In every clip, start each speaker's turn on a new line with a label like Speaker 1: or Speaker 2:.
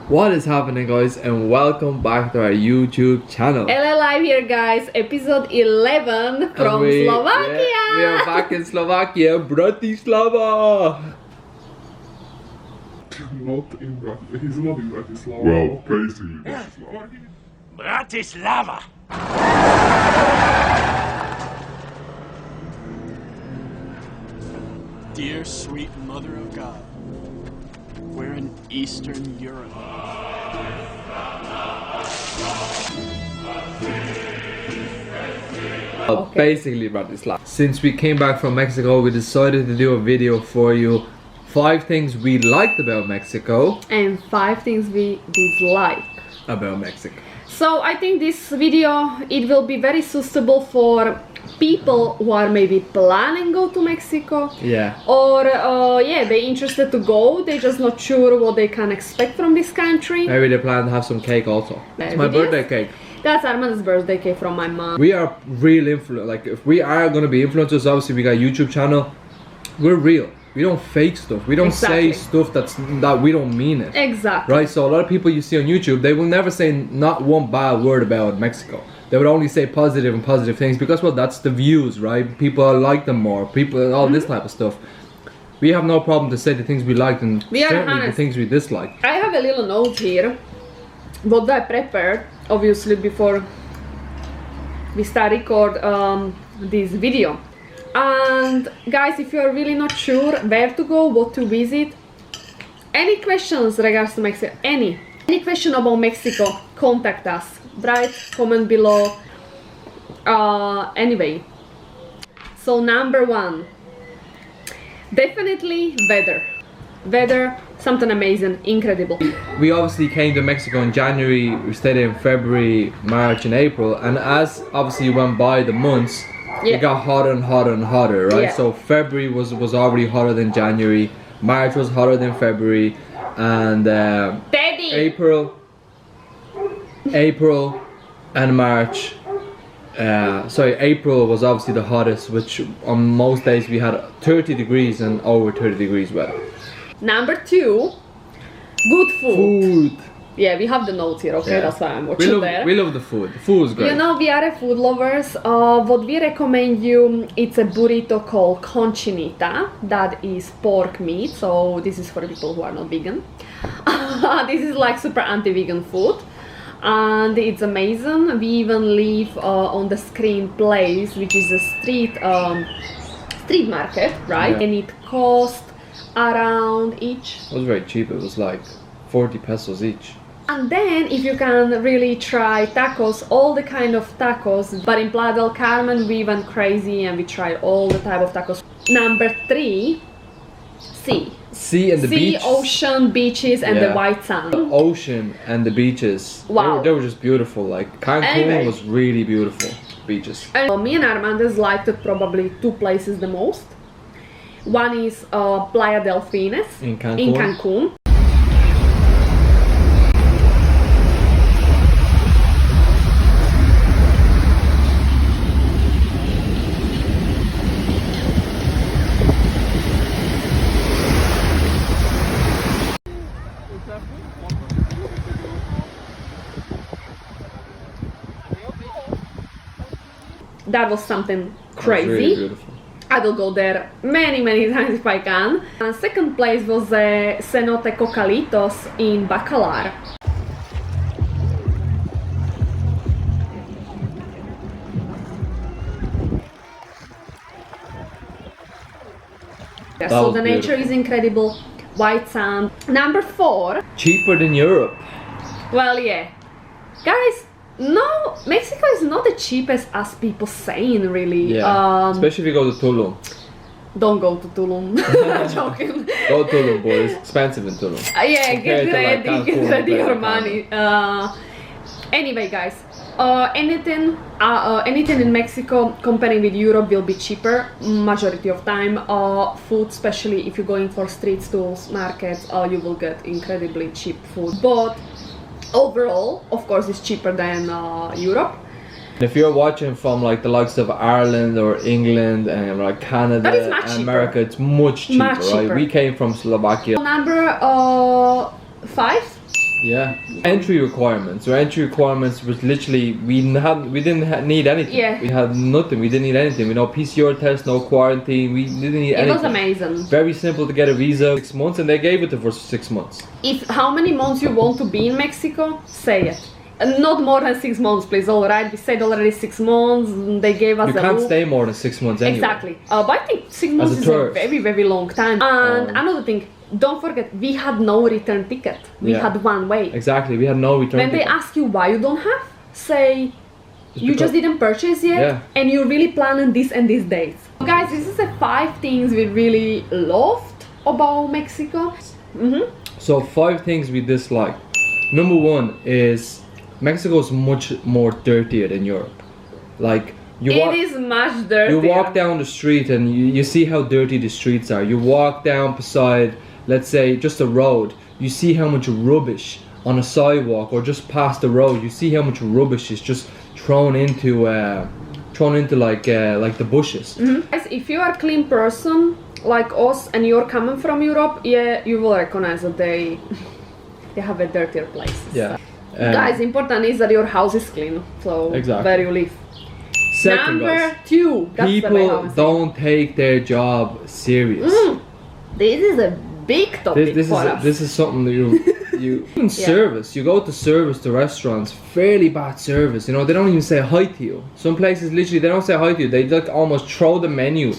Speaker 1: What is happening, guys, and welcome back to our YouTube channel.
Speaker 2: LA Live here, guys, episode 11 from Slovakia.
Speaker 1: Yeah, we are back in Slovakia, Bratislava.
Speaker 3: He's not in Bratislava. Well, basically Bratislava.
Speaker 4: Dear sweet Mother of God, we're in Eastern Europe.
Speaker 1: Basically Bratislava. Since we came back from Mexico, we decided to do a video for you. 5 things we liked about Mexico.
Speaker 2: And 5 things we dislike
Speaker 1: about Mexico.
Speaker 2: So I think this video, it will be very suitable for people who are maybe planning go to Mexico.
Speaker 1: Yeah.
Speaker 2: Or yeah, they're interested to go, they're just not sure what they can expect from this country.
Speaker 1: Maybe they plan to have some cake also. It's my birthday cake.
Speaker 2: That's Armand's birthday cake from my mom.
Speaker 1: We are real influencers. Like, if we are gonna be influencers, obviously we got a YouTube channel. We're real. We don't fake stuff. We don't say stuff that we don't mean it.
Speaker 2: Exactly.
Speaker 1: Right? So a lot of people you see on YouTube, they will never say not one bad word about Mexico. They would only say positive and positive things because, well, that's the views, right? People like them more. People, all this type of stuff. We have no problem to say the things we liked and certainly the things we dislike.
Speaker 2: I have a little note here, what I prepared, obviously, before we start record this video. And guys, if you are really not sure where to go, what to visit, any questions regards to Mexico, any question about Mexico, contact us, right? Comment below. Anyway, so number 1, definitely weather, something amazing, incredible.
Speaker 1: We obviously came to Mexico in January, we stayed in February, March and April, and as obviously went by the months, it got hotter and hotter and hotter, right? So February was already hotter than January, March was hotter than February, and April and March, April was obviously the hottest, which on most days we had 30 degrees and over 30 degrees weather.
Speaker 2: Number 2, good food. Yeah, we have the notes here, okay? That's why I'm watching there.
Speaker 1: We love the food. The food is great.
Speaker 2: You know, we are food lovers. What we recommend you, it's a burrito called conchinita. That is pork meat, so this is for people who are not vegan. This is like super anti-vegan food. And it's amazing. We even leave on the screen place, which is a street market, right? And it cost around each.
Speaker 1: It was very cheap. It was like 40 pesos each.
Speaker 2: And then if you can really try tacos, all the kind of tacos, but in Playa del Carmen we went crazy and we tried all the type of tacos. Number 3, sea and the beach. Ocean, beaches and the white sand.
Speaker 1: The ocean and the beaches.
Speaker 2: Wow.
Speaker 1: They were just beautiful. Like Cancun was really beautiful beaches.
Speaker 2: And me and Armandez liked it probably 2 places the most. One is Playa Delfines in Cancun. That was something crazy.
Speaker 1: Really beautiful.
Speaker 2: I will go there many times if I can. Second place was Cenote Cocalitos in Bacalar. So the nature is incredible, white sand. Number 4.
Speaker 1: Cheaper than Europe.
Speaker 2: Well, yeah. Guys, no, Mexico is not the cheapest as people saying, really.
Speaker 1: Yeah, especially if you go to Tulum.
Speaker 2: Don't go to Tulum. Joking.
Speaker 1: Go to Tulum, boys. It's expensive in Tulum.
Speaker 2: Yeah, get ready your money. Anyway, guys, anything in Mexico comparing with Europe will be cheaper majority of time. Food, especially if you're going for street stools, markets, you will get incredibly cheap food. But overall, of course, it's cheaper than Europe.
Speaker 1: If you're watching from like the likes of Ireland or England and like Canada and America, it's much cheaper, right? We came from Slovakia.
Speaker 2: Number 5.
Speaker 1: Yeah. Entry requirements. Our entry requirements was literally we didn't need anything.
Speaker 2: Yeah.
Speaker 1: We had nothing. We didn't need anything. We no PCR test, no quarantine. We didn't need anything.
Speaker 2: It was amazing.
Speaker 1: Very simple to get a visa. 6 months, and they gave it to for 6 months.
Speaker 2: If how many months you want to be in Mexico, say it. Not more than 6 months, please. All right, we said already 6 months. They gave us.
Speaker 1: You can't stay more than 6 months anyway.
Speaker 2: Exactly. But I think 6 months is a very, very long time. And another thing, don't forget, we had no return ticket. We had one way.
Speaker 1: Exactly, we had no return
Speaker 2: When
Speaker 1: ticket.
Speaker 2: they ask you why you don't have, say you just didn't purchase yet, and you're really planning this and these dates. Guys, this is the 5 things we really loved about Mexico.
Speaker 1: So 5 things we disliked. Number 1 is Mexico is much more dirtier than Europe. Like
Speaker 2: it is much dirtier.
Speaker 1: You walk down the street and you see how dirty the streets are. You walk down beside, let's say, just a road. You see how much rubbish on a sidewalk or just past the road. You see how much rubbish is just thrown into like the bushes.
Speaker 2: Guys, if you are a clean person like us and you're coming from Europe, yeah, you will recognize that they have a dirtier places.
Speaker 1: Yeah.
Speaker 2: Guys, important is that your house is clean, so where you live.
Speaker 1: Second,
Speaker 2: Number
Speaker 1: guys,
Speaker 2: 2, that's
Speaker 1: people don't take their job serious.
Speaker 2: This is a big topic for us.
Speaker 1: This is something that you in service. You go to service to restaurants, fairly bad service. You know, they don't even say hi to you. Some places literally they don't say hi to you. They like almost throw the menu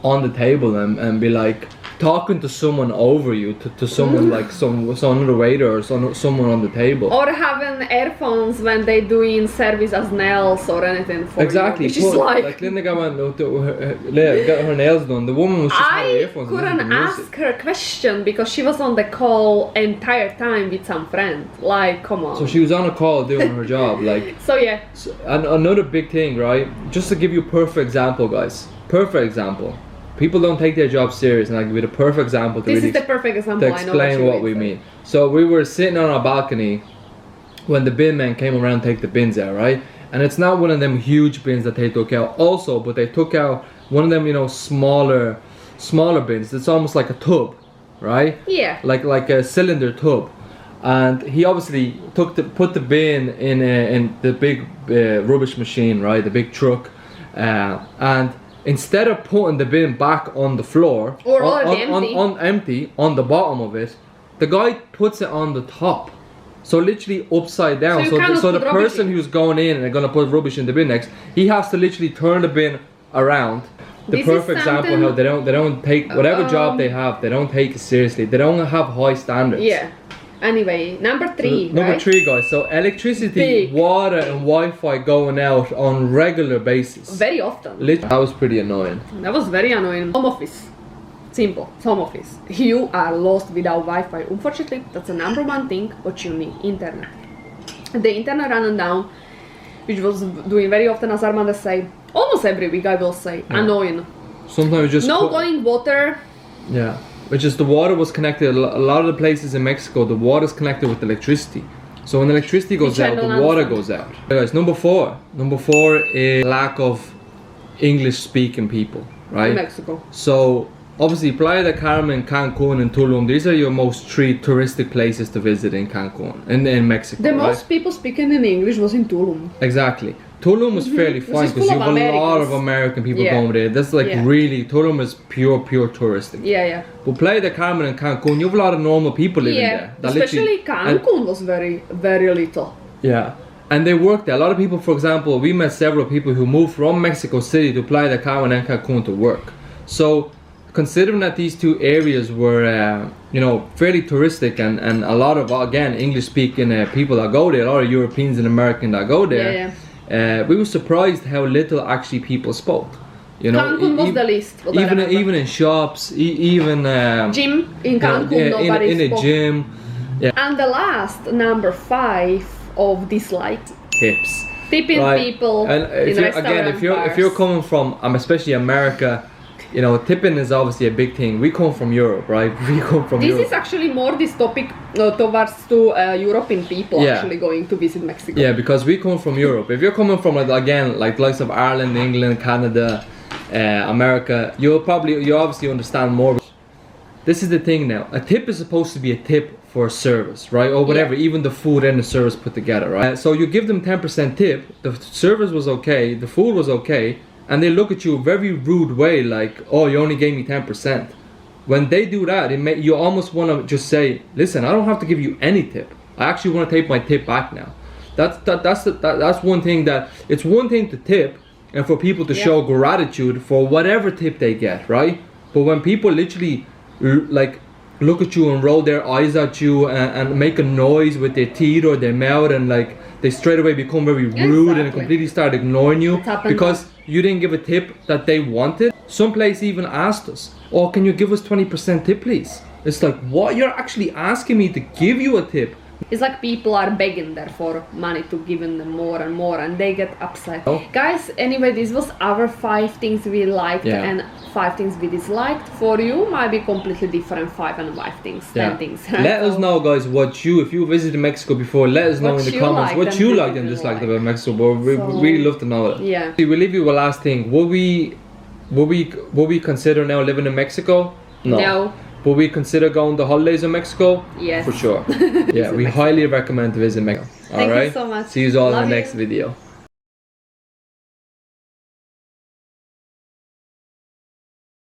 Speaker 1: on the table and be like talking to someone over you, to someone like some another waiter or someone on the table.
Speaker 2: Or having earphones when they doing service as nails or anything for
Speaker 1: exactly.
Speaker 2: you. Which is like
Speaker 1: Linda got her nails done. The woman was just having earphones.
Speaker 2: I couldn't ask her a question because she was on the call entire time with some friend. Like, come on.
Speaker 1: So she was on a call doing her job. Like.
Speaker 2: So yeah.
Speaker 1: And another big thing, right? Just to give you a perfect example, guys. Perfect example. People don't take their job serious, and I'll give you the perfect example to
Speaker 2: this is the perfect example.
Speaker 1: to explain what we mean. So we were sitting on our balcony when the bin man came around to take the bins out, right? And it's not one of them huge bins that they took out also, but they took out one of them, you know, smaller bins. It's almost like a tub, right?
Speaker 2: Yeah.
Speaker 1: Like a cylinder tub. And he obviously put the bin in the big rubbish machine, right? The big truck, and instead of putting the bin back on the floor
Speaker 2: or
Speaker 1: empty on the bottom of it, the guy puts it on the top, so literally upside down. So the person who's going in and gonna put rubbish in the bin next, he has to literally turn the bin around. The perfect example how they don't take whatever job they have, they don't take it seriously. They don't have high standards.
Speaker 2: Yeah. Anyway, number 3.
Speaker 1: Number 3, guys. So electricity, water, and Wi-Fi going out on regular basis.
Speaker 2: Very often.
Speaker 1: Literally, that was pretty annoying.
Speaker 2: That was very annoying. Home office. Simple. Home office. You are lost without Wi-Fi. Unfortunately, that's the number 1 thing what you need. Internet. The internet running down, which was doing very often, as Armanda said, almost every week I will say, annoying.
Speaker 1: Sometimes just
Speaker 2: going water.
Speaker 1: Yeah. Which is the water was connected. A lot of the places in Mexico, the water is connected with electricity. So when electricity goes out, the water goes out. Guys, number 4 is lack of English-speaking people, right?
Speaker 2: In Mexico.
Speaker 1: So obviously, Playa del Carmen, Cancun, and Tulum. These are your most 3 touristic places to visit in Cancun, in Mexico.
Speaker 2: The most people speaking in English was in Tulum.
Speaker 1: Exactly. Tulum was fairly fine because you have a lot of American people going there. That's like really, Tulum is pure touristic.
Speaker 2: Yeah.
Speaker 1: But Playa del Carmen and Cancun, you have a lot of normal people living there.
Speaker 2: Especially Cancun was very, very little.
Speaker 1: Yeah. And they work there. A lot of people, for example, we met several people who moved from Mexico City to Playa del Carmen and Cancun to work. So, considering that these 2 areas were, fairly touristic and a lot of, again, English-speaking people that go there, a lot of Europeans and Americans that go there, we were surprised how little actually people spoke. You know,
Speaker 2: Cancun was the least.
Speaker 1: Even in shops, even
Speaker 2: gym in Cancun, nobody
Speaker 1: in a gym. Yeah.
Speaker 2: And the last, number 5 of dislike,
Speaker 1: tips.
Speaker 2: Tipping people.
Speaker 1: And if you're coming from, especially America, you know, tipping is obviously a big thing. We come from Europe, right? We come from Europe.
Speaker 2: This is actually more this topic towards European people actually going to visit Mexico.
Speaker 1: Yeah, because we come from Europe. If you're coming from, like the likes of Ireland, England, Canada, America, you obviously understand more. this is the thing now. A tip is supposed to be a tip for a service, right? Or whatever, even the food and the service put together, right? So you give them 10% tip, the service was okay, the food was okay, and they look at you a very rude way, like, oh, you only gave me 10%. When they do that, you almost want to just say, listen, I don't have to give you any tip. I actually want to take my tip back now. That's one thing that, it's one thing to tip and for people to show gratitude for whatever tip they get, right? But when people literally like look at you and roll their eyes at you and make a noise with their teeth or their mouth, and like they straight away become very rude and completely start ignoring you because you didn't give a tip that they wanted. Some place even asked us, oh, can you give us 20% tip please? It's like, what? You're actually asking me to give you a tip?
Speaker 2: It's like people are begging there for money to give them more and more, and they get upset.
Speaker 1: Oh.
Speaker 2: Guys, anyway, this was our 5 things we liked and 5 things we disliked. For you, might be completely different 5 and 5 things, 10 things. Right?
Speaker 1: Let us know, guys, what you, if you visited Mexico before, let us know in the comments what you liked and disliked about Mexico. But we really love to know that.
Speaker 2: Yeah.
Speaker 1: We'll leave you with last thing. Would we consider now living in Mexico? No. Would we consider going to holidays in Mexico?
Speaker 2: Yes.
Speaker 1: For sure. Yeah, we highly recommend to visit Mexico.
Speaker 2: Thank you so much.
Speaker 1: See you all in
Speaker 2: Love
Speaker 1: the next
Speaker 2: you.
Speaker 1: video.